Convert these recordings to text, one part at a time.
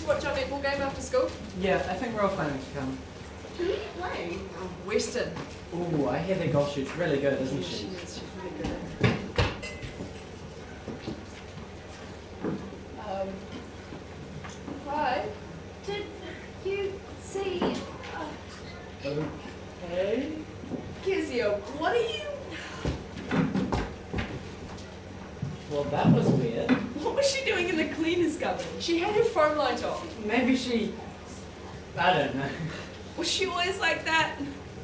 to watch our netball game after school? Yeah, I think we're all planning to come. Who are you playing? Western. Ooh, I hear their golf shoot's really good, isn't she? She is. She's really good. Hi. Did you see? Okay. Kezia, what are you... Well, that was weird. What was she doing in the cleaner's cupboard? She had her phone light on. Maybe she... I don't know. Was she always like that?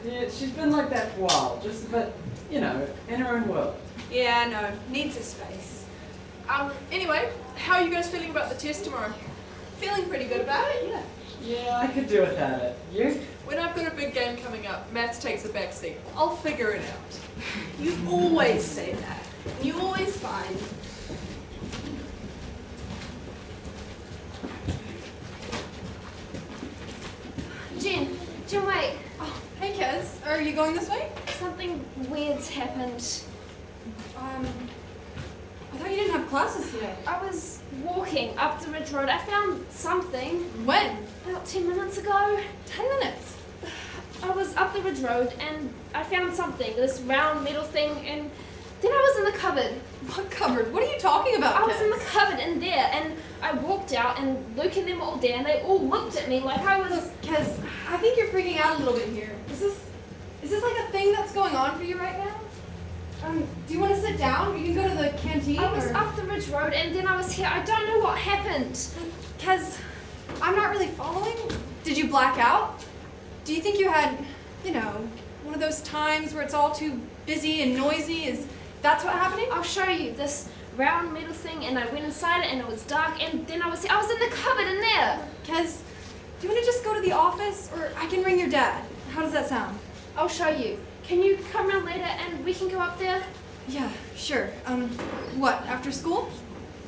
Yeah, she's been like that for a while, just a bit, you know, in her own world. Yeah, no. Needs a space. Anyway, how are you guys feeling about the test tomorrow? Feeling pretty good about it? Yeah. Yeah, I could do without it. You? When I've got a big game coming up, maths takes a back seat. I'll figure it out. You always say that. You always find. Jen, wait. Oh, hey Kez, are you going this way? Something weird's happened. I thought you didn't have classes today. I was walking up the ridge road. I found something. When? About 10 minutes ago. 10 minutes. I was up the ridge road and I found something, this round metal thing, and then I was in the cupboard. What cupboard? What are you talking about, I was Kez? in the cupboard in there, and I walked out, and Luke and them were all there, and they all looked at me like I was... Look, Kez, I think you're freaking out a little bit here. Is this like a thing that's going on for you right now? Do you want to sit down? We can go to the canteen. I was up the ridge road, and then I was here. I don't know what happened. Kez, I'm not really following. Did you black out? Do you think you had, you know, one of those times where it's all too busy and noisy? Is that's what happening? I'll show you this round metal thing, and I went inside it, and it was dark, and then I was in the cupboard in there. Kez, do you want to just go to the office, or I can ring your dad? How does that sound? I'll show you. Can you come around later, and we can go up there? Yeah, sure. What, after school?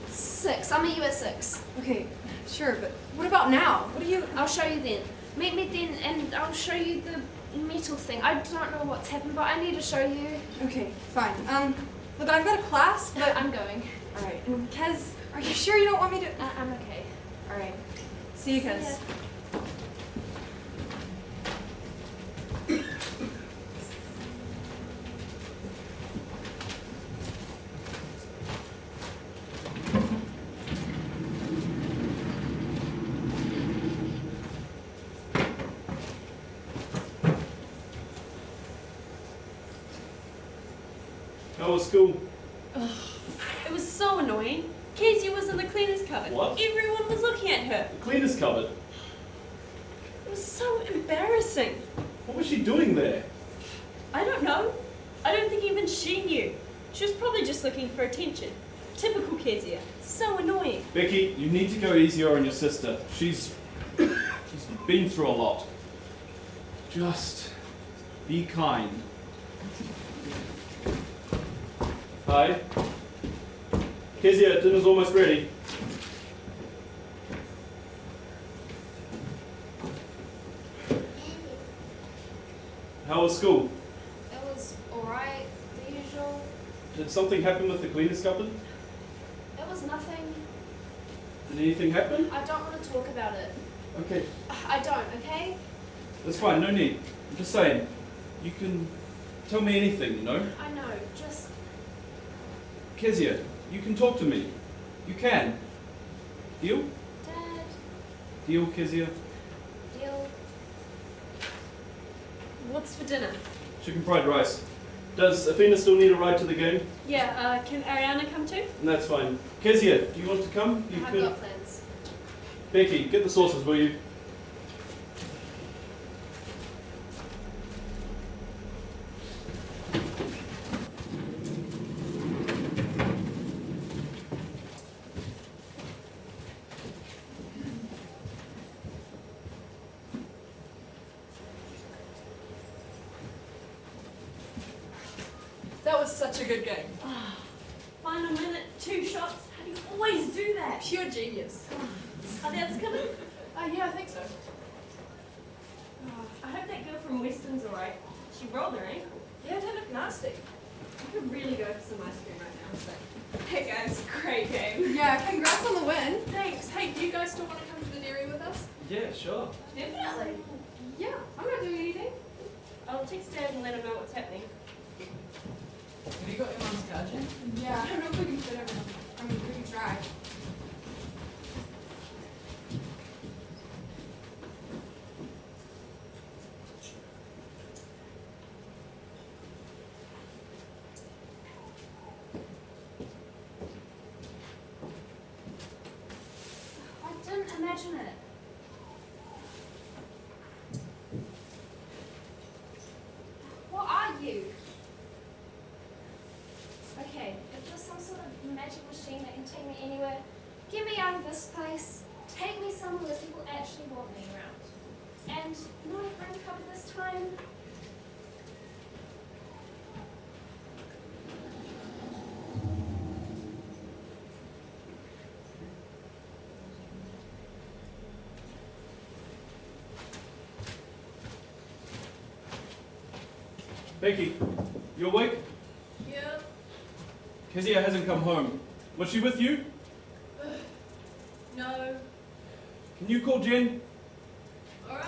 6. I'll meet you at 6. Okay, sure, but what about now? What do you... I'll show you then. Meet me then, and I'll show you the metal thing. I don't know what's happened, but I need to show you. Okay, fine. Look, I've got a class, but... I'm going. All right, and Kez, are you sure you don't want me to... I'm okay. All right. See you, Kez. Yeah. How was school? It was so annoying. Kezia was in the cleaner's cupboard. What? Everyone was looking at her. The cleaner's cupboard. It was so embarrassing. What was she doing there? I don't know. I don't think even she knew. She was probably just looking for attention. Typical Kezia. So annoying. Becky, you need to go easier on your sister. She's been through a lot. Just be kind. Hi. Kezia, dinner's almost ready. How was school? It was alright, the usual. Did something happen with the cleaner's cupboard? It was nothing. Did anything happen? I don't want to talk about it. Okay, I don't, okay? that's fine, no need. I'm just saying, you can tell me anything, you know? I know, just... Kezia, you can talk to me. You can. Deal? Dad, Deal, Kezia? deal. What's for dinner? Chicken fried rice. Does Athena still need a ride to the game? Yeah, can Ariana come too? And that's fine. Kezia, do you want to come? You I've got plans. Becky, get the sauces, will you? That was such a good game. Final minute, 2 shots. How do you always do that? Pure genius. Are the others coming? Yeah, I think so. I hope that girl from Weston's alright. She rolled her ankle. Yeah, that looked nasty. I could really go for some ice cream right now. Hey guys, great game. Yeah, congrats on the win. Thanks. Hey, do you guys still want to come to the dairy with Yeah, sure. Definitely. Yeah, I'm not doing anything. I'll text Dad and let him know what's happening. Have you got your mum's card yet? Yeah, I don't know if we can fit everything. I mean, we can try. I didn't imagine it. What are you? Okay, if there's some sort of magic machine that can take me anywhere, get me out of this place. Take me somewhere where people actually want me around. And not a brink cover this time. Becky, you awake? Yeah. Kezia hasn't come home. Was she with you? No. Can you call Jen? Alright.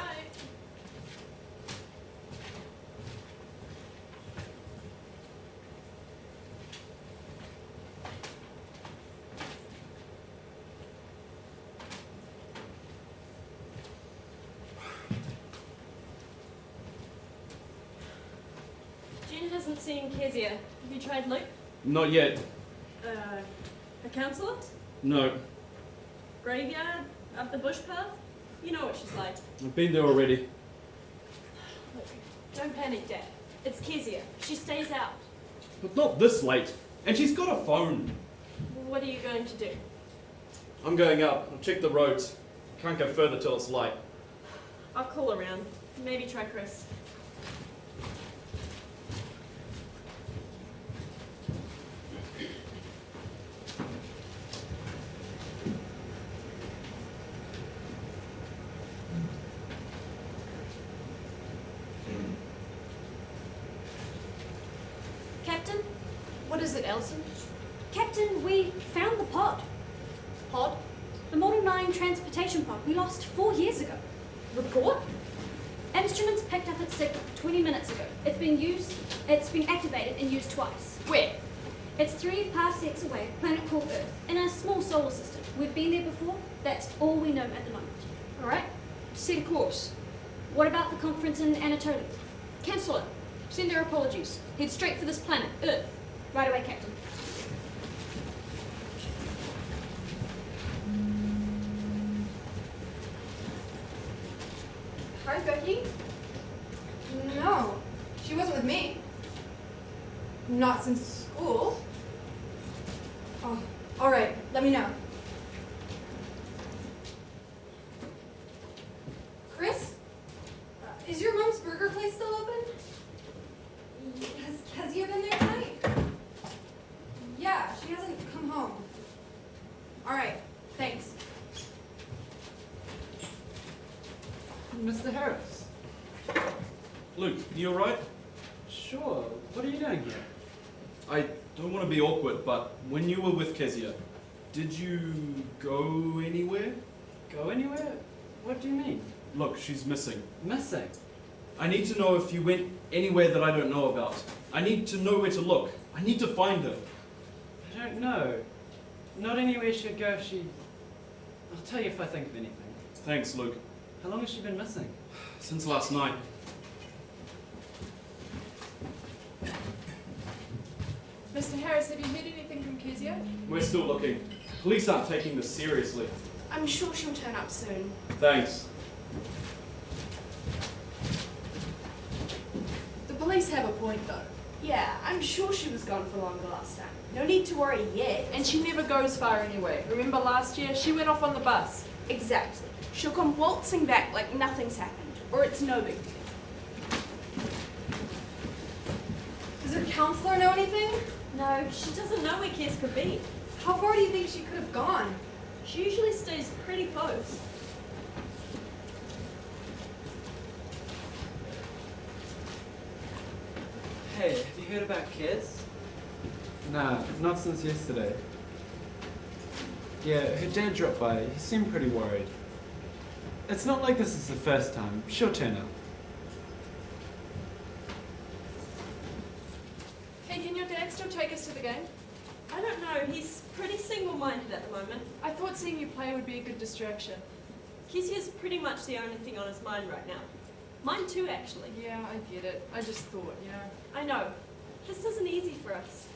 Jen hasn't seen Kezia. Have you tried Luke? Not yet. A counsellor? No. Graveyard? Up the bush path? You know what she's like. I've been there already. Look, don't panic, Dad. It's Kezia. She stays out. But not this late. And she's got a phone. What are you going to do? I'm going up. I'll check the roads. Can't go further till it's light. I'll call around. Maybe try Chris. Captain? What is it, Elson? Captain, we found the pod. Pod? The Model 9 transportation pod we lost 4 years ago. Report? Instruments picked up its signal 20 minutes ago. It's been activated and used twice. Where? It's 3 parsecs away, a planet called Earth, in a small solar system. We've been there before. That's all we know at the moment. All right. Set a course. What about the conference in Anatolia? Cancel it. Send our apologies. Head straight for this planet, Earth. Right away, Captain. Hi, Becky. No, she wasn't with me. Not since school. Oh, all right. Let me know. Chris, is your mom's burger place still open? Has Kezia been there tonight? Yeah, she hasn't come home. All right. Thanks. Mr. Harris. Luke, you alright? Sure. What are you doing here? I don't want to be awkward, but when you were with Kezia, did you go anywhere? Go anywhere? What do you mean? Look, she's missing. Missing? I need to know if you went anywhere that I don't know about. I need to know where to look. I need to find her. I don't know. Not anywhere she'd go if she... I'll tell you if I think of anything. Thanks, Luke. How long has she been missing? Since last night. Mr. Harris, have you heard anything from Kezia? We're still looking. Police aren't taking this seriously. I'm sure she'll turn up soon. Thanks. The police have a point though. Yeah, I'm sure she was gone for longer last time. No need to worry yet. And she never goes far anyway. Remember last year? She went off on the bus. Exactly. She'll come waltzing back like nothing's happened. Or it's no big deal. Does her counselor know anything? No, she doesn't know where Kez could be. How far do you think she could have gone? She usually stays pretty close. Hey, have you heard about Kez? Nah, not since yesterday. Yeah, her dad dropped by. He seemed pretty worried. It's not like this is the first time. She'll turn up. Hey, can your dad still take us to the game? I don't know, he's pretty single-minded at the moment. I thought seeing you play would be a good distraction. Kezia's pretty much the only thing on his mind right now. Mine too, actually. Yeah, I get it. I just thought, you know. I know. This isn't easy for us.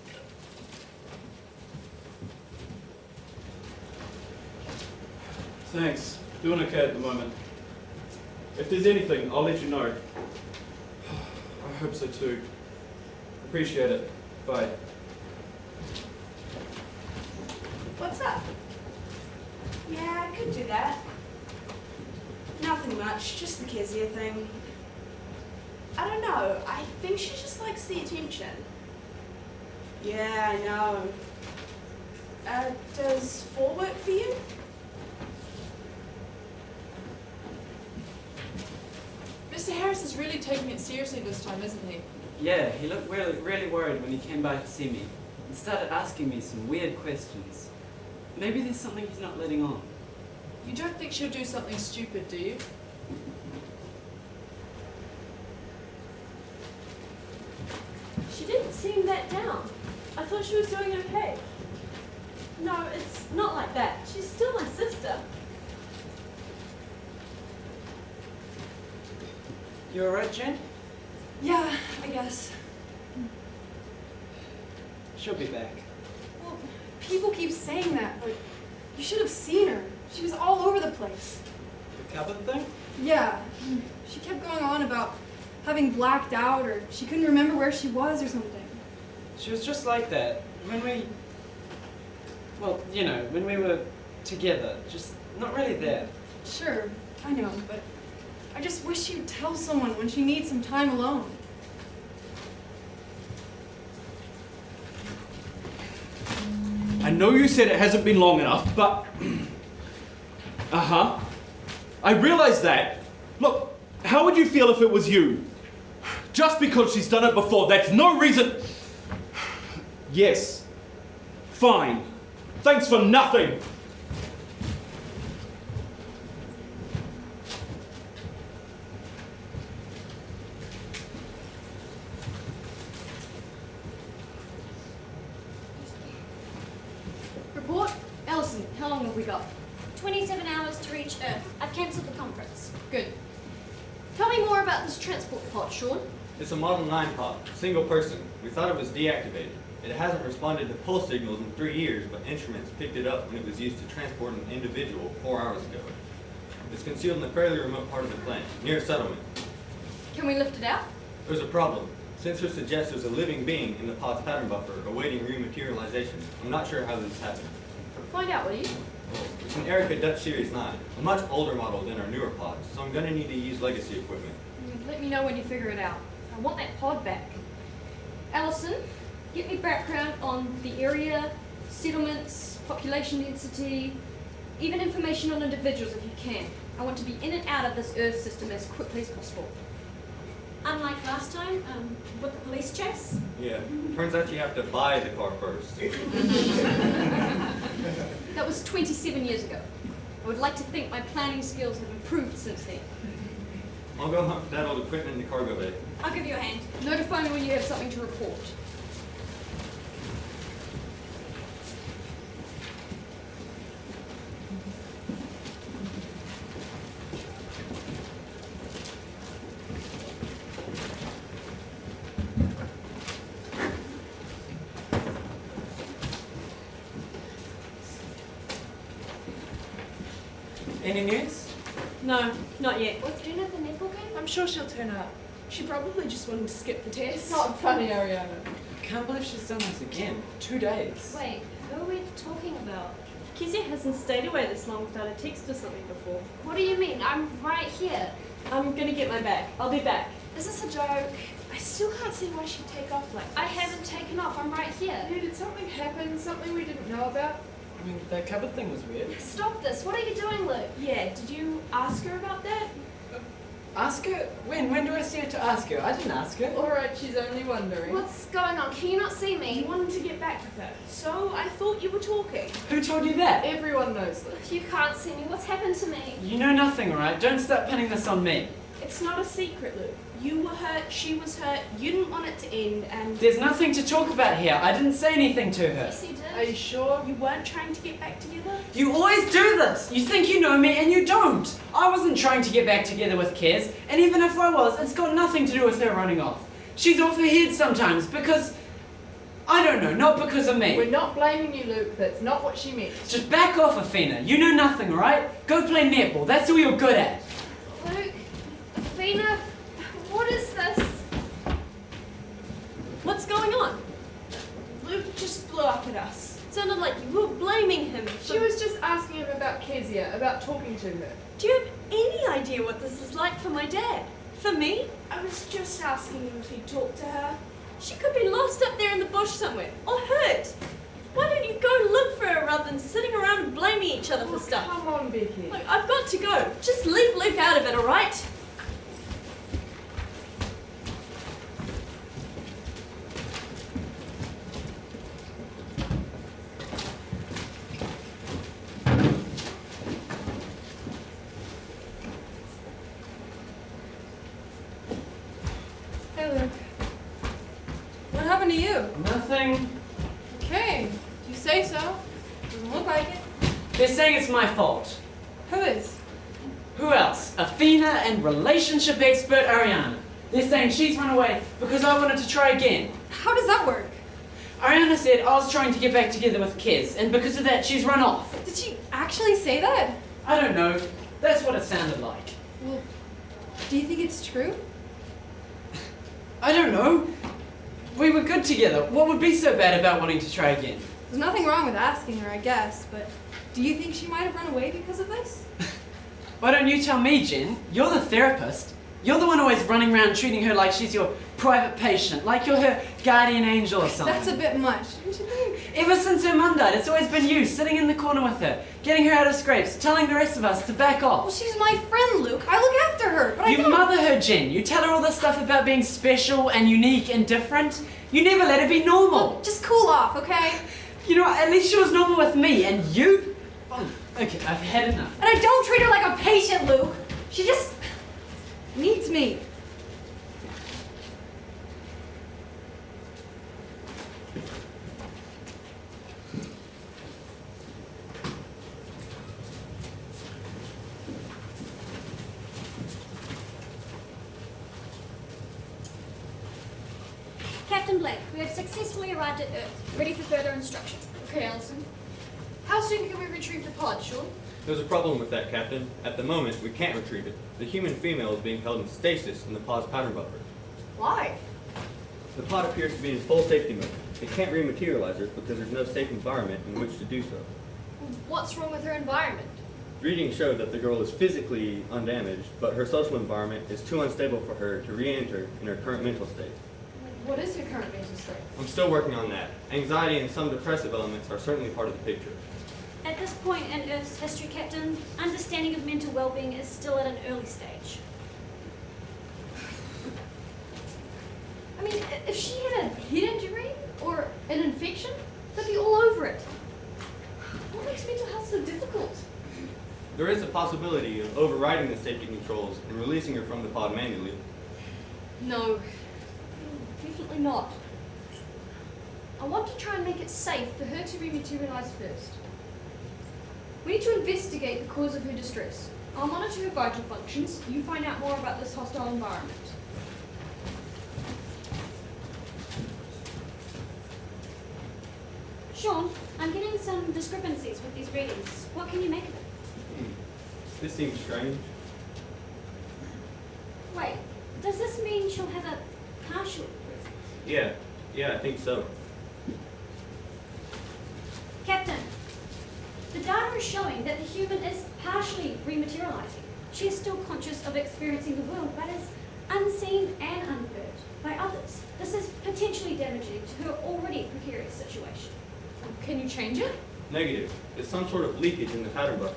Thanks. Doing okay at the moment. If there's anything, I'll let you know. I hope so too. Appreciate it. Bye. What's up? Yeah, I could do that. Nothing much, just the Kezia thing. I don't know, I think she just likes the attention. Yeah, I know. Does 4 work for you? Mr. Harris is really taking it seriously this time, isn't he? Yeah, he looked really worried when he came by to see me and started asking me some weird questions. Maybe there's something he's not letting on. You don't think she'll do something stupid, do you? She didn't seem that down. I thought she was doing okay. No, it's not like that. She's still my sister. You alright, Jen? Yeah, I guess. She'll be back. Well, people keep saying that, but you should have seen her. She was all over the place. The cupboard thing? Yeah, she kept going on about having blacked out or she couldn't remember where she was or something. She was just like that when we... Well, you know, when we were together. Just not really there. Sure, I know, but I just wish she'd tell someone when she needs some time alone. I know you said it hasn't been long enough, but... I realize that. Look, how would you feel if it was you? Just because she's done it before, that's no reason... Yes. Fine. Thanks for nothing. Report? Allison, how long have we got? 27 hours to reach Earth. I've cancelled the conference. Good. Tell me more about this transport pod, Sean. It's a Model 9 pod, single person. We thought it was deactivated. It hasn't responded to pulse signals in 3 years, but instruments picked it up when it was used to transport an individual 4 hours ago. It's concealed in a fairly remote part of the planet, near a settlement. Can we lift it out? There's a problem. Sensor suggests there's a living being in the pod's pattern buffer, awaiting rematerialization. I'm not sure how this happened. Find out, will you? It's an Erica Dutch Series 9, a much older model than our newer pods, so I'm gonna need to use legacy equipment. Let me know when you figure it out. I want that pod back. Allison, get me background on the area, settlements, population density, even information on individuals if you can. I want to be in and out of this Earth system as quickly as possible. Unlike last time, with the police chase. Yeah, turns out you have to buy the car first. That was 27 years ago. I would like to think my planning skills have improved since then. I'll go hunt for that old equipment in the cargo bay. I'll give you a hand. Notify me when you have something to report. Any news? No, not yet. Was Jen at the netball game? I'm sure she'll turn up. She probably just wanted to skip the test. It's not funny, Ariana. I can't believe she's done this again. 2 days. Wait, who are we talking about? Kezia hasn't stayed away this long without a text or something before. What do you mean? I'm right here. I'm gonna get my bag. I'll be back. Is this a joke? I still can't see why she'd take off like this. I haven't taken off. I'm right here. Yeah, did something happen? Something we didn't know about? I mean, that cupboard thing was weird. Stop this. What are you doing, Luke? Yeah, did you ask her about that? Ask her? When do I see her to ask her? I didn't ask her. Alright, she's only wondering. What's going on? Can you not see You me? wanted to get back with her, so I thought you were talking. Who told you that? Everyone knows this. You can't see me. What's happened to me? You know nothing, alright? Don't start pinning this on me. It's not a secret, Luke. You were hurt, she was hurt, you didn't want it to end, and There's nothing to talk about here. I didn't say anything to her. Yes, you Are you did. sure? you weren't trying to get back together? You always do this. You think you know me and you don't. I wasn't trying to get back together with Kez, and even if I was, it's got nothing to do with her running off. She's off her head sometimes because, I don't know, not because of me. We're not blaming you, Luke. That's not what she meant. Just back off, Athena. You know nothing, right? Go play netball. That's all you're good at. Luke, Athena, what is this? What's going on? Luke just blew up at us. It sounded like you were blaming him. She was just asking him about Kezia, about talking to her. Do you have any idea what this is like for my dad? For me? I was just asking him if he'd talk to her. She could be lost up there in the bush somewhere, or hurt. Why don't you go look for her rather than sitting around blaming each other for Oh, stuff? come on, Becky. Look, I've got to go. Just leave Luke out of it, alright? Hey, Luke. What happened to you? Nothing. Okay, you say so. Doesn't look like it. They're saying it's my fault. Who is? Who else? Athena and relationship expert Ariana. They're saying she's run away because I wanted to try again. How does that work? Ariana said I was trying to get back together with Kez, and because of that, she's run off. Did she actually say that? I don't know. That's what it sounded like. Well, do you think it's true? I don't know. We were good together. What would be so bad about wanting to try again? There's nothing wrong with asking her, I guess, but do you think she might have run away because of this? Why don't you tell me, Jen? You're the therapist. You're the one always running around treating her like she's your private patient, like you're her guardian angel or something. That's a bit much, don't you think? Ever since her mum died, it's always been you, sitting in the corner with her, getting her out of scrapes, telling the rest of us to back Well, off. she's my friend, Luke. I look after her, but I You don't. mother her, Jen. You tell her all this stuff about being special and unique and different. You never let her be normal. Look, just cool off, okay? You know what? At least she was normal with me, and you? Oh, okay, I've had enough. And I don't treat her like a patient, Luke. She just needs me. Captain Blake, we have successfully arrived at Earth. Ready for further instruction. Okay, Alison. How soon can we retrieve the pod, Sean? There's a problem with that, Captain. At the moment, we can't retrieve it. The human female is being held in stasis in the pod's pattern buffer. Why? The pod appears to be in full safety mode. It can't rematerialize her because there's no safe environment in which to do so. What's wrong with her environment? Readings show that the girl is physically undamaged, but her social environment is too unstable for her to re-enter in her current mental state. What is her current mental state? I'm still working on that. Anxiety and some depressive elements are certainly part of the picture. At this point in Earth's history, Captain, understanding of mental well-being is still at an early stage. I mean, if she had a head injury or an infection, they'd be all over it. What makes mental health so difficult? There is a possibility of overriding the safety controls and releasing her from the pod manually. No, definitely not. I want to try and make it safe for her to rematerialize first. We need to investigate the cause of her distress. I'll monitor her vital functions. You find out more about this hostile environment. Sean, I'm getting some discrepancies with these readings. What can you make of it? This seems strange. Wait, does this mean she'll have a partial presence? Yeah, I think so. Captain, the data is showing that the human is partially rematerializing. She is still conscious of experiencing the world, but is unseen and unheard by others. This is potentially damaging to her already precarious situation. Can you change it? Negative. There's some sort of leakage in the pattern buffer.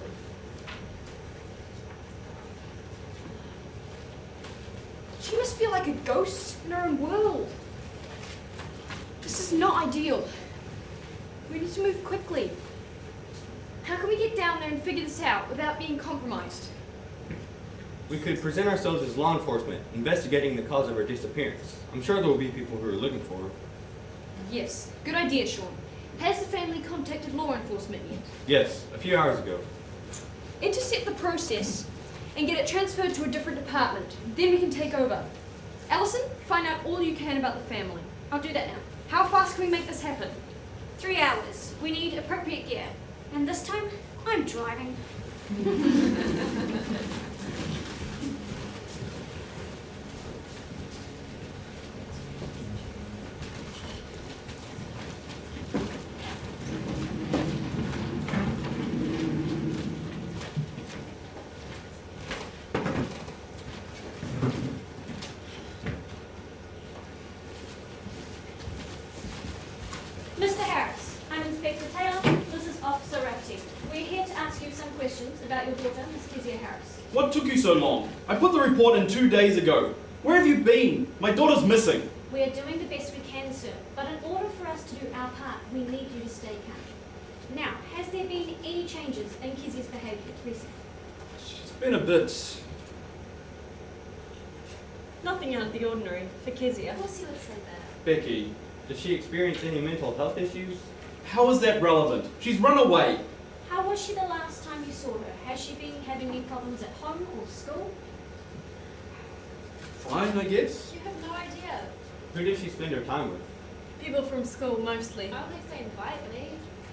like a ghost in her own world. This is not ideal. We need to move quickly. How can we get down there and figure this out without being compromised? We could present ourselves as law enforcement, investigating the cause of her disappearance. I'm sure there will be people who are looking for her. Yes, good idea, Sean. Has the family contacted law enforcement yet? Yes, a few hours ago. Intercept the process and get it transferred to a different department. Then we can take over. Allison, find out all you can about the family. I'll do that now. How fast can we make this happen? 3 hours. We need appropriate gear. And this time, I'm driving. Mr. Harris, I'm Inspector Taylor. This is Officer Rafferty. We're here to ask you some questions about your daughter, Miss Kezia Harris. What took you so long? I put the report in 2 days ago. Where have you been? My daughter's missing. We are doing the best we can, sir, but in order for us to do our part, we need you to stay calm. Now, has there been any changes in Kezia's behaviour recently? She's been a bit... Nothing out of the ordinary for Kezia. Of course you would say that. Becky, Does she experience any mental health issues? how is that relevant? She's run away. How was she the last time you saw her? Has she been having any problems at home or school? Fine, I guess. You have no idea. Who did she spend her time with? People from school mostly. Only if they invite me.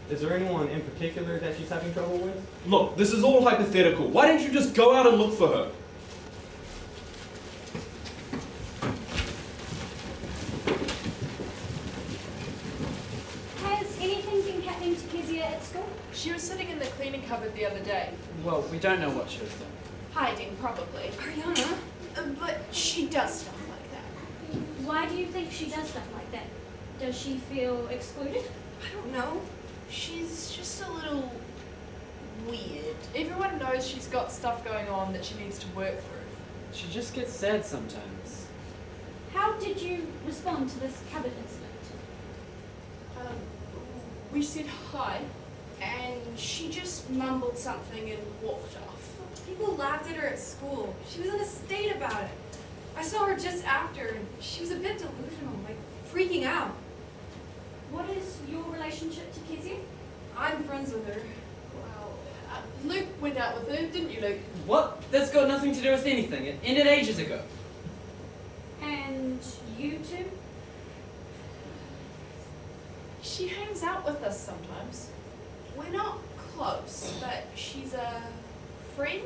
Is there anyone in particular that she's having trouble with? Look, this is all hypothetical. Why don't you just go out and look for her? Has anything been happening to Kezia at school? She was sitting in the cleaning cupboard the other day. Well, we don't know what she was doing. Hiding, probably. Ariana, but she does stuff like that. Why do you think she does stuff like that? Does she feel excluded? I don't know. She's just a little weird. Everyone knows she's got stuff going on that she needs to work through. She just gets sad sometimes. How did you respond to this cupboard incident? We said hi. And she just mumbled something and walked off. People laughed at her at school. She was in a state about it. I saw her just after, and she was a bit delusional, like freaking out. What is your relationship to Kezia? I'm friends with her. Well, Luke went out with her, didn't you, Luke? What? That's got nothing to do with anything. It ended ages ago. And you two? She hangs out with us sometimes. We're not close, but she's a friend?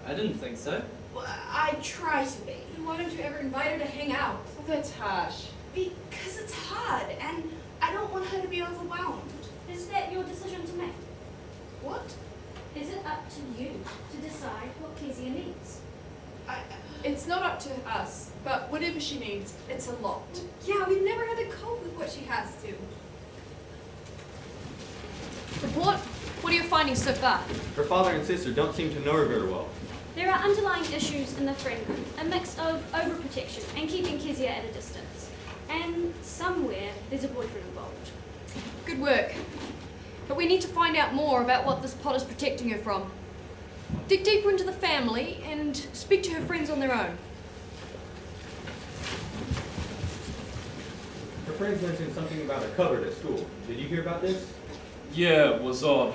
I didn't think so. Well, I try to be. Then why don't you ever invite her to hang out? Oh, that's harsh. Because it's hard, and I don't want her to be overwhelmed. Is that your decision to make? What? Is it up to you to decide what Kezia needs? It's not up to us, but whatever she needs, it's a lot. Yeah, we've never had to cope with what she has to. Report, what are your findings so far? Her father and sister don't seem to know her very well. There are underlying issues in the friend group, a mix of overprotection and keeping Kezia at a distance. And somewhere there's a boyfriend involved. Good work. But we need to find out more about what this pot is protecting her from. Dig deeper into the family and speak to her friends on their own. Her friends mentioned something about a cupboard at school. Did you hear about this? Yeah, it was odd.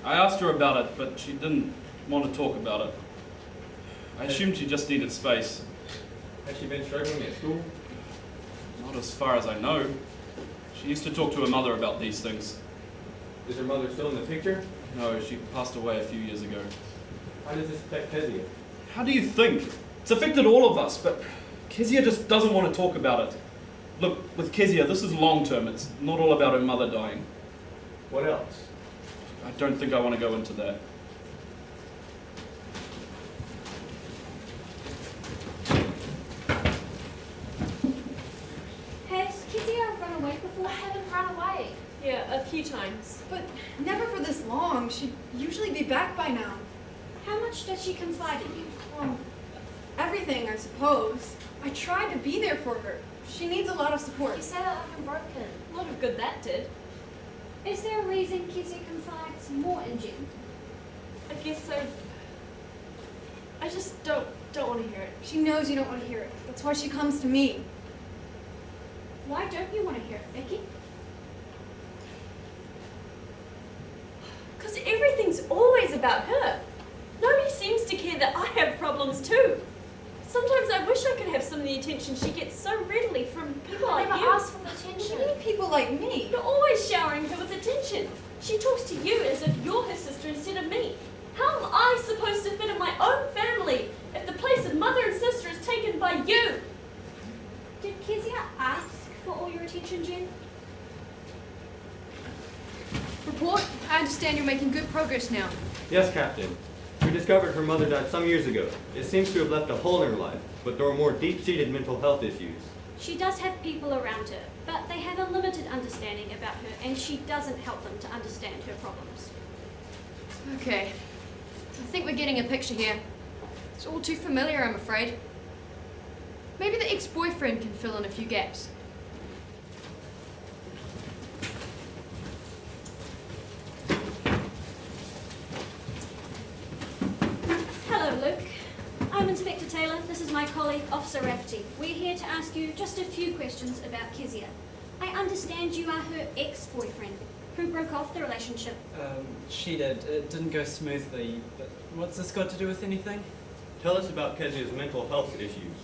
I asked her about it, but she didn't want to talk about it. I assumed she just needed space. Has she been struggling at school? Not as far as I know. She used to talk to her mother about these things. Is her mother still in the picture? No, she passed away a few years ago. How does this affect Kezia? How do you think? It's affected all of us, but Kezia just doesn't want to talk about it. Look, with Kezia, this is long term. It's not all about her mother dying. What else? I don't think I want to go into that. Has Kezia run away I before? haven't run away. Yeah, a few times. But never for this long. She'd usually be back by now. How much does she confide in you? everything, I suppose. I tried to be there for her. She needs a lot of support. You said that like I'm broken. A lot of good that did. Is there a reason Kezia confides more in Jen? I guess so. I just don't want to hear it. She knows you don't want to hear it. That's why she comes to me. Why don't you want to hear it, Vicky? Because everything's always about her. Nobody seems to care that I have problems too. Sometimes I wish I could have some of the attention she gets so readily from people I like never you. asked for attention. You need people like me. You're always showering her with attention. She talks to you as if you're her sister instead of me. How am I supposed to fit in my own family if the place of mother and sister is taken by you? Did Kezia ask for all your attention, Jen? Report. I understand you're making good progress now. Yes, Captain. We discovered her mother died some years ago. It seems to have left a hole in her life, but there are more deep-seated mental health issues. She does have people around her, but they have a limited understanding about her, and she doesn't help them to understand her problems. Okay. I think we're getting a picture here. It's all too familiar, I'm afraid. Maybe the ex-boyfriend can fill in a few gaps. Hello, Luke. I'm Inspector Taylor. This is my colleague, Officer Rafferty. We're here to ask you just a few questions about Kezia. I understand you are her ex-boyfriend, who broke off the relationship. She did. It didn't go smoothly, but what's this got to do with anything? Tell us about Kezia's mental health issues.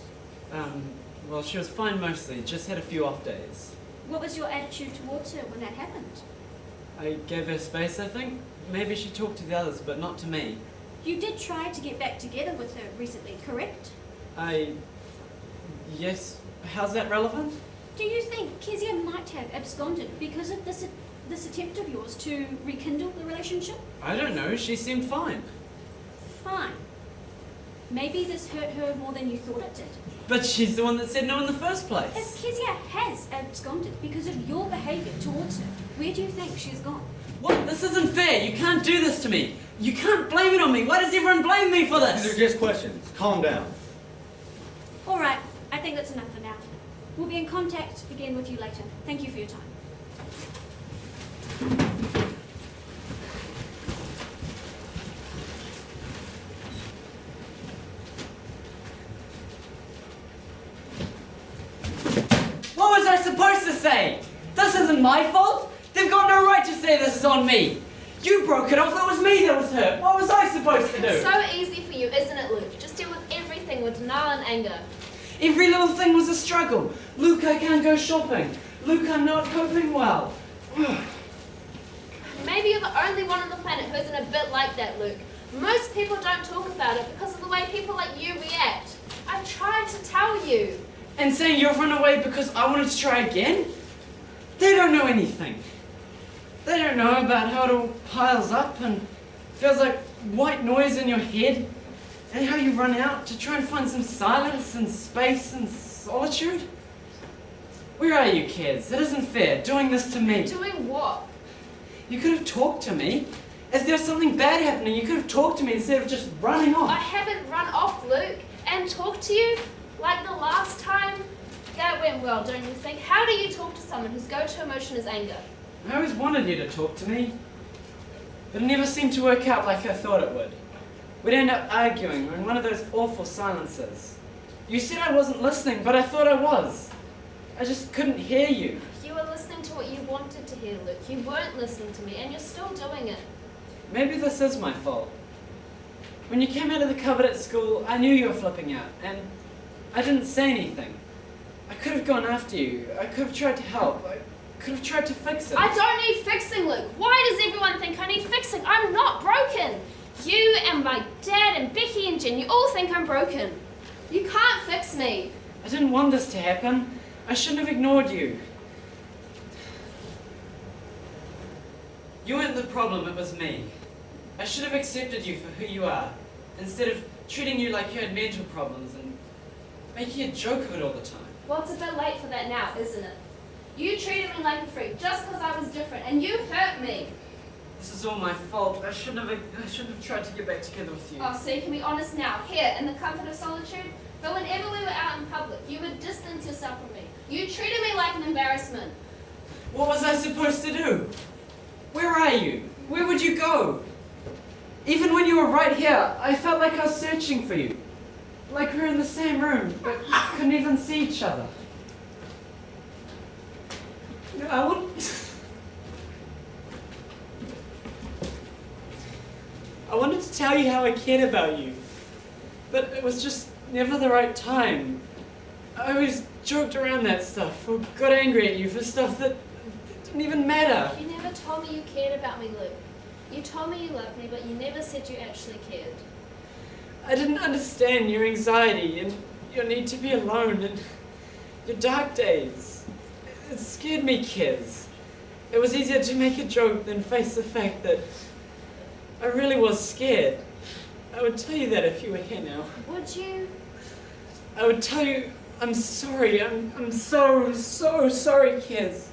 Well, she was fine mostly, just had a few off days. What was your attitude towards her when that happened? I gave her space, I think. Maybe she talked to the others, but not to me. You did try to get back together with her recently, correct? Yes. How's that relevant? Do you think Kezia might have absconded because of this attempt of yours to rekindle the relationship? I don't know. She seemed fine. Fine. Maybe this hurt her more than you thought it did. But she's the one that said no in the first place. If Kezia has absconded because of your behaviour towards her, where do you think she's gone? What? This isn't fair. You can't do this to me. You can't blame it on me. Why does everyone blame me for this? These are just questions. Calm down. All right, I think that's enough for now. We'll be in contact again with you later. Thank you for your time. What was I supposed to say? This isn't my fault. They've got no right to say this is on me. You broke it off. It was me that was hurt. What was I supposed to do? It's so easy for you, isn't it, Luke? Just deal with everything with denial and anger. Every little thing was a struggle. Luke, I can't go shopping. Luke, I'm not coping well. Maybe you're the only one on the planet who isn't a bit like that, Luke. Most people don't talk about it because of the way people like you react. I've tried to tell you. And saying you've run away because I wanted to try again? They don't know anything. They don't know about how it all piles up and feels like white noise in your head, and how you run out to try and find some silence and space and solitude. Where are you, Kez? It isn't fair, doing this to me. Doing what? You could have talked to me. If there was something bad happening, you could have talked to me instead of just running I off. haven't run off, Luke, and talked to you like the last time. That went well, don't you think? How do you talk to someone whose go-to emotion is anger? I always wanted you to talk to me, but it never seemed to work out like I thought it would. We'd end up arguing or in one of those awful silences. You said I wasn't listening, but I thought I was. I just couldn't hear you. You were listening to what you wanted to hear, Luke. You weren't listening to me, and you're still doing it. Maybe this is my fault. When you came out of the cupboard at school, I knew you were flipping out, and I didn't say anything. I could have gone after you. I could have tried to help. I could have tried to fix it. I don't need fixing, Luke. Why does everyone think I need fixing? I'm not broken. You and my dad and Becky and Jen, you all think I'm broken. You can't fix me. I didn't want this to happen. I shouldn't have ignored you. You weren't the problem, it was me. I should have accepted you for who you are, instead of treating you like you had mental problems and making a joke of it all the time. Well, it's a bit late for that now, isn't it? You treated me like a freak just because I was different, and you hurt me. This is all my fault. I shouldn't have tried to get back together with you. Oh, so you can be honest now. Here, in the comfort of solitude. But whenever we were out in public, you would distance yourself from me. You treated me like an embarrassment. What was I supposed to do? Where are you? Where would you go? Even when you were right here, I felt like I was searching for you. Like we were in the same room, but couldn't even see each other. I wanted to tell you how I cared about you, but it was just never the right time. I always joked around that stuff, or got angry at you for stuff that didn't even matter. You never told me you cared about me, Luke. You told me you loved me, but you never said you actually cared. I didn't understand your anxiety and your need to be alone and your dark days. It scared me, Kez. It was easier to make a joke than face the fact that I really was scared. I would tell you that if you were here now. Would you? I would tell you, I'm sorry. I'm so sorry, Kez.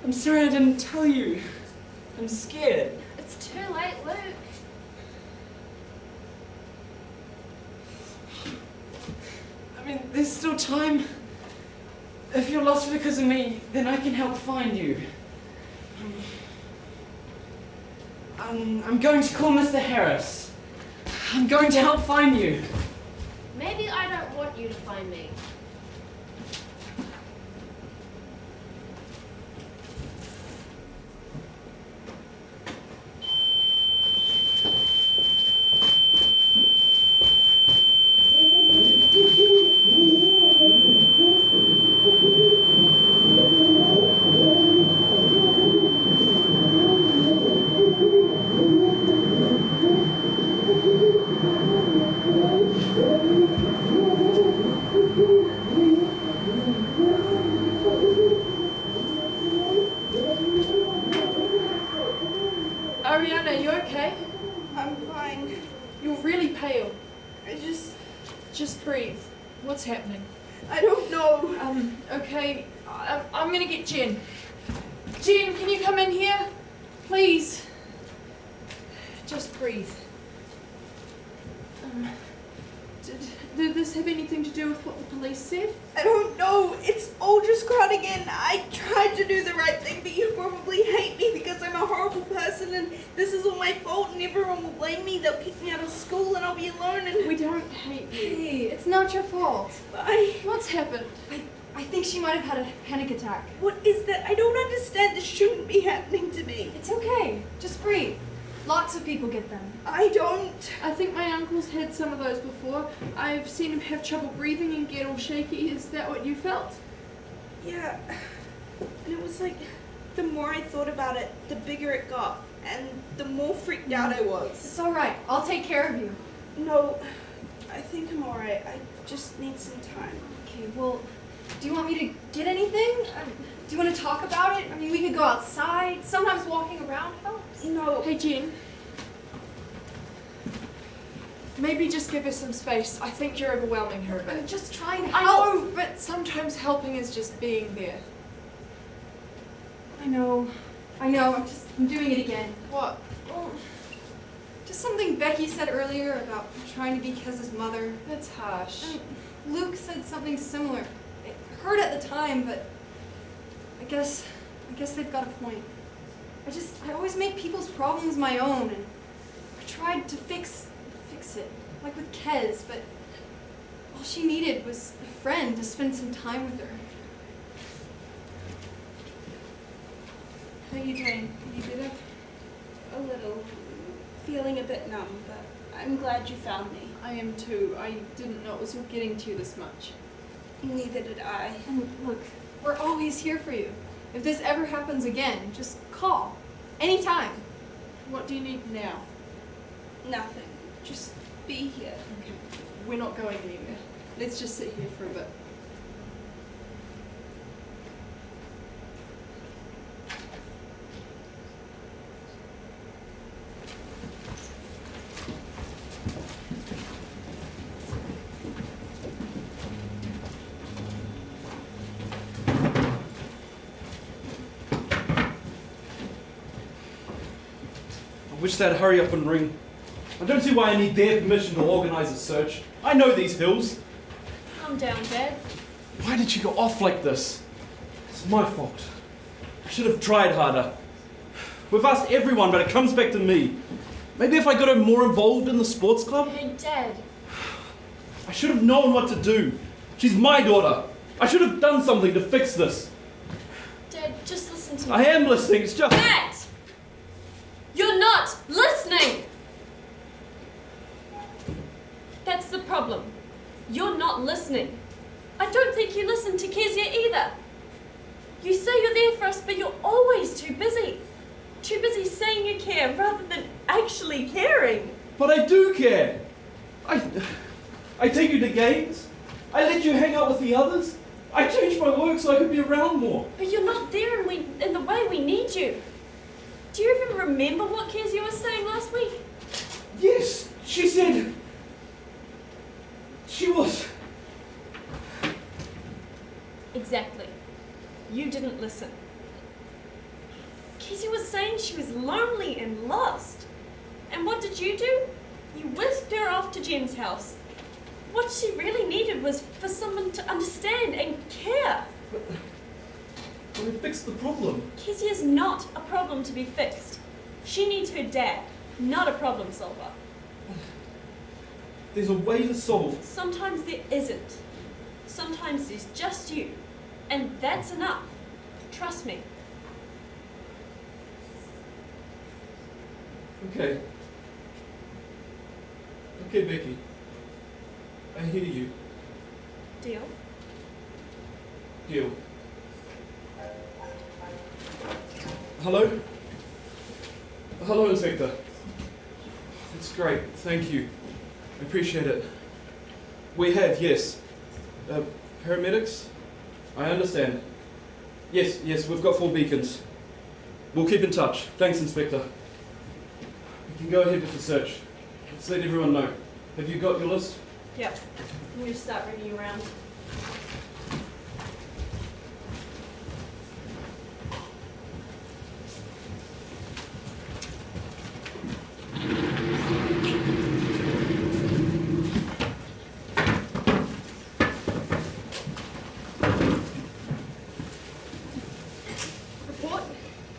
I'm sorry I didn't tell you. I'm scared. It's too late, Luke. I mean, there's still time. If you're lost because of me, then I can help find you. I'm going to call Mr. Harris. I'm going to help find you. Maybe I don't want you to find me. Ariana, you okay? I'm fine. You're really pale. I Just breathe. What's happening? I don't know. Okay, I'm gonna get Jen. Jen, can you come in here? Please. Just breathe. Did this have anything to do with what the police said? I don't know. It's all just gone again. I tried to do the right thing, but you probably hate me because I'm a horrible person and this is all my fault and everyone will blame me. They'll kick me out of school and I'll be alone and... We don't hate you. Hey, it's not your fault. What's happened? I think she might have had a panic attack. What is that? I don't understand. This shouldn't be happening to me. It's okay. Just breathe. Lots of people get them. I don't. I think my uncle's had some of those before. I've seen him have trouble breathing and get all shaky. Is that what you felt? Yeah. And it was like, the more I thought about it, the bigger it got. And the more freaked out I was. It's alright. I'll take care of you. No, I think I'm alright. I just need some time. Okay, well, do you want me to get anything? Do you want to talk about it? I mean, we could go outside. Sometimes walking around helps. No. Hey, Jen. Maybe just give her some space. I think you're overwhelming her a I'm bit. just trying to I help. know, but sometimes helping is just being there. I know. I'm doing it again. What? Well, just something Becky said earlier about trying to be Kez's mother. That's harsh. And Luke said something similar. It hurt at the time, but I guess they've got a point. I always make people's problems my own, and I tried to fix it, like with Kez, but all she needed was a friend to spend some time with her. How are you doing? You better? A little. Feeling a bit numb, but I'm glad you found me. I am too. I didn't know it was getting to you this much. Neither did I. And look, we're always here for you. If this ever happens again, just call. Anytime. What do you need now? Nothing. Just be here. Okay. We're not going anywhere. Let's just sit here for a bit. I wish they'd hurry up and ring. I don't see why I need their permission to organise a search. I know these hills. Calm down, Dad. Why did she go off like this? It's my fault. I should have tried harder. We've asked everyone, but it comes back to me. Maybe if I got her more involved in the sports club? Hey, Dad. I should have known what to do. She's my daughter. I should have done something to fix this. Dad, just listen to me. I am listening, it's just... Matt! You're not listening! That's the problem. You're not listening. I don't think you listen to Kezia either. You say you're there for us, but you're always too busy. Too busy saying you care rather than actually caring. But I do care. I take you to games. I let you hang out with the others. I changed my work so I could be around more. But you're not there in the way we need you. Do you even remember what Kezia was saying last week? Yes, she said... She was... Exactly. You didn't listen. Kezia was saying she was lonely and lost. And what did you do? You whisked her off to Jen's house. What she really needed was for someone to understand and care. But we fixed the problem. Kezia's not a problem to be fixed. She needs her dad, not a problem solver. There's a way to solve... Sometimes there isn't. Sometimes there's just you. And that's enough. Trust me. Okay. Okay, Becky. I hear you. Deal? Deal. Hello? Hello, Inspector. That's great. Thank you. I appreciate it. We have, yes. Paramedics? I understand. Yes, we've got 4 beacons. We'll keep in touch. Thanks, Inspector. You can go ahead with the search. Let's let everyone know. Have you got your list? Yep. I'm going to start ringing around. Report?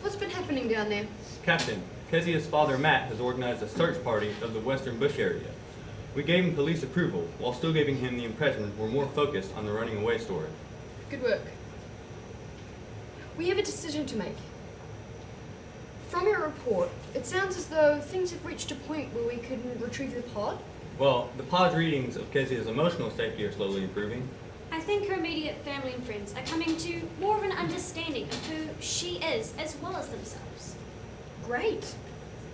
What's been happening down there? Captain, Kezia's father Matt has organized a search party of the western bush area. We gave him police approval, while still giving him the impression we're more focused on the running away story. Good work. We have a decision to make. From your report, it sounds as though things have reached a point where we can retrieve the pod. Well, the pod's readings of Kezia's emotional safety are slowly improving. I think her immediate family and friends are coming to more of an understanding of who she is as well as themselves. Great.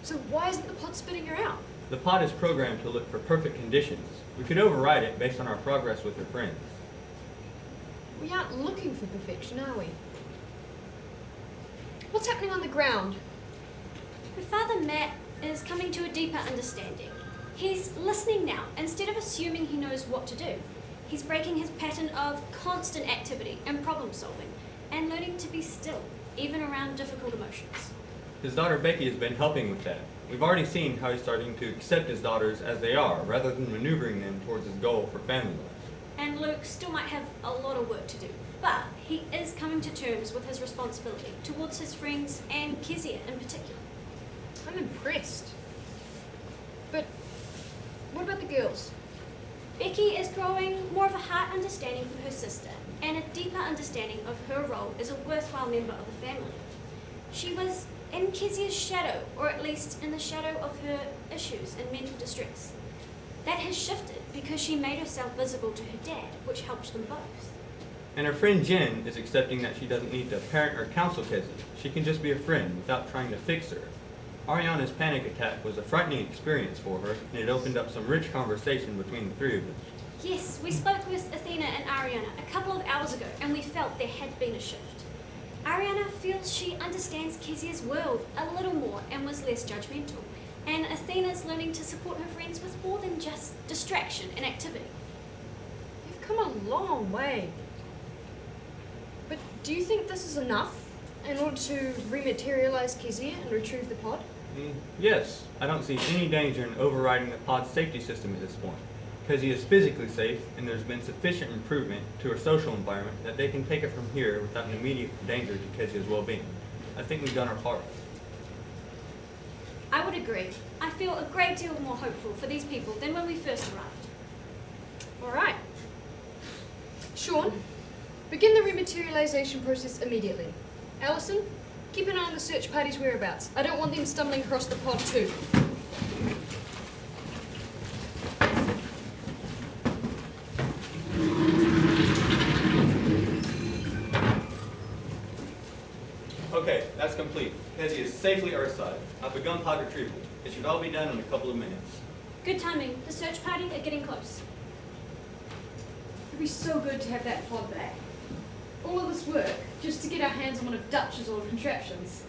So why isn't the pod spitting her out? The pod is programmed to look for perfect conditions. We could override it based on our progress with her friends. We aren't looking for perfection, are we? What's happening on the ground? Her father, Matt, is coming to a deeper understanding. He's listening now, instead of assuming he knows what to do. He's breaking his pattern of constant activity and problem solving, and learning to be still, even around difficult emotions. His daughter Becky has been helping with that. We've already seen how he's starting to accept his daughters as they are, rather than maneuvering them towards his goal for family life. And Luke still might have a lot of work to do, but he is coming to terms with his responsibility towards his friends and Kezia in particular. I'm impressed. But what about the girls? Becky is growing more of a heart understanding for her sister and a deeper understanding of her role as a worthwhile member of the family. She was in Kezia's shadow, or at least in the shadow of her issues and mental distress. That has shifted because she made herself visible to her dad, which helped them both. And her friend Jen is accepting that she doesn't need to parent or counsel Kezia. She can just be a friend without trying to fix her. Ariana's panic attack was a frightening experience for her, and it opened up some rich conversation between the 3 of us. Yes, we spoke with Athena and Ariana a couple of hours ago, and we felt there had been a shift. Ariana feels she understands Kezia's world a little more and was less judgmental. And Athena's learning to support her friends with more than just distraction and activity. You've come a long way. But do you think this is enough? in order to rematerialize Kezia and retrieve the pod? Yes, I don't see any danger in overriding the pod's safety system at this point. Kezia is physically safe, and there's been sufficient improvement to her social environment that they can take it from here without an immediate danger to Kezia's well-being. I think we've done our part. I would agree. I feel a great deal more hopeful for these people than when we first arrived. All right. Sean, begin the rematerialization process immediately. Allison, keep an eye on the search party's whereabouts. I don't want them stumbling across the pod too. Okay, that's complete. Kezia is safely earthside. I've begun pod retrieval. It should all be done in a couple of minutes. Good timing. The search party are getting close. It'd be so good to have that pod back. All of this work just to get our hands on one of Dutch's old contraptions.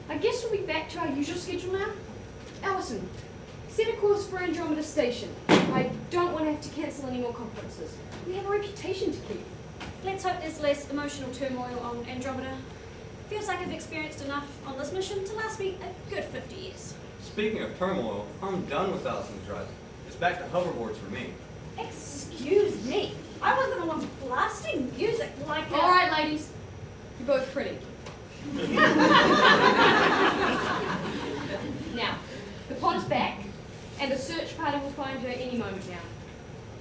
I guess we'll be back to our usual schedule now. Allison, set a course for Andromeda Station. I don't want to have to cancel any more conferences. We have a reputation to keep. Let's hope there's less emotional turmoil on Andromeda. Feels like I've experienced enough on this mission to last me a good 50 years. Speaking of turmoil, I'm done with Allison's drive. It's back to hoverboards for me. Excuse me. I wasn't the one blasting music like that. All right, ladies. You're both pretty. Now, the pod is back, and the search party will find her any moment now.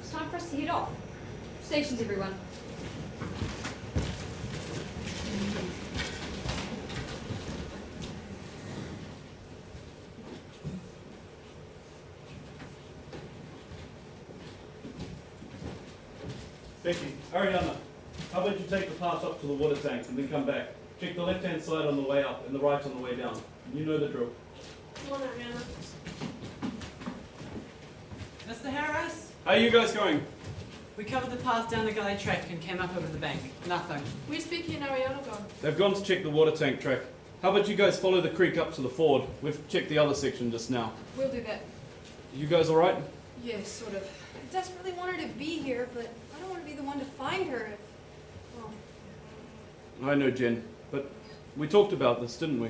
It's time for us to head off. Stations, everyone. Becky, Ariana, how about you take the path up to the water tank and then come back? Check the left-hand side on the way up and the right on the way down. You know the drill. Come on, Ariana. Mr. Harris? How are you guys going? We covered the path down the gully track and came up over the bank. Nothing. Where's Becky and Ariana gone? They've gone to check the water tank track. How about you guys follow the creek up to the ford? We've checked the other section just now. We'll do that. You guys alright? Yes, sort of. I desperately want her to be here, but I don't want to be the one to find her if, well, I know, Jen, but we talked about this, didn't we?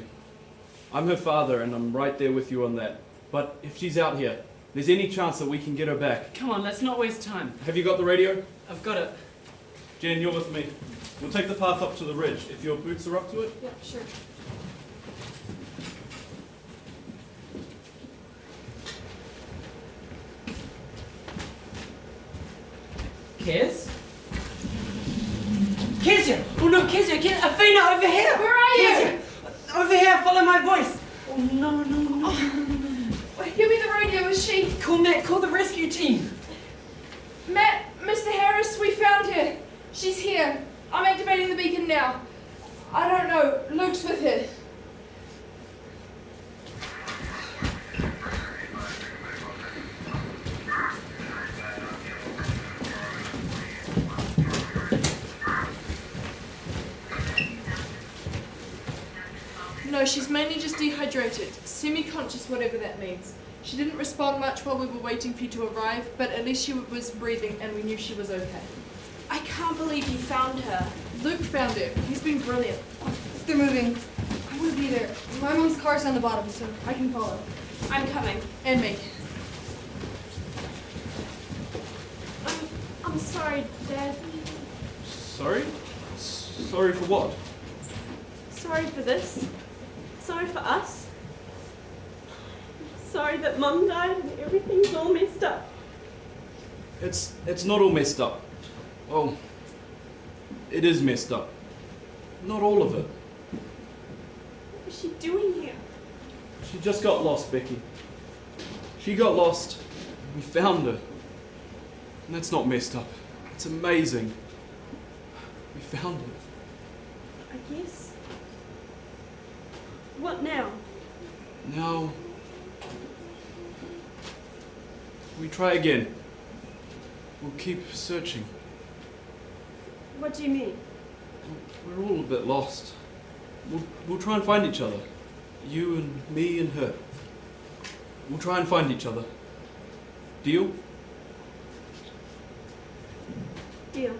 I'm her father and I'm right there with you on that. But if she's out here, there's any chance that we can get her back. Come on, let's not waste time. Have you got the radio? I've got it. Jen, you're with me. We'll take the path up to the ridge, if your boots are up to it. Yeah, sure. Kez? Kezia! Oh no, Kezia! Athena, over here! Where are you? Kezia! Over here, follow my voice! Oh no, no, no. Wait, give me the radio, is she? Call Matt, call the rescue team! Matt, Mr. Harris, we found her. She's here. I'm activating the beacon now. I don't know. Luke's with her. No, she's mainly just dehydrated. Semi-conscious, whatever that means. She didn't respond much while we were waiting for you to arrive, but at least she was breathing and we knew she was okay. I can't believe you found her. Luke found her. He's been brilliant. they're moving. I want to be there. My mom's car's on the bottom, so I can follow. I'm coming. And me. I'm sorry, Dad. Sorry? Sorry for what? Sorry for this. Sorry for us. Sorry that Mum died and everything's all messed up. It's not all messed up. Well, it is messed up. Not all of it. What was she doing here? She just got lost, Becky. She got lost. We found her. And that's not messed up. It's amazing. We found her. I guess. What now? Now, we try again. We'll keep searching. What do you mean? We're all a bit lost. We'll try and find each other. You and me and her. We'll try and find each other. Deal? Deal.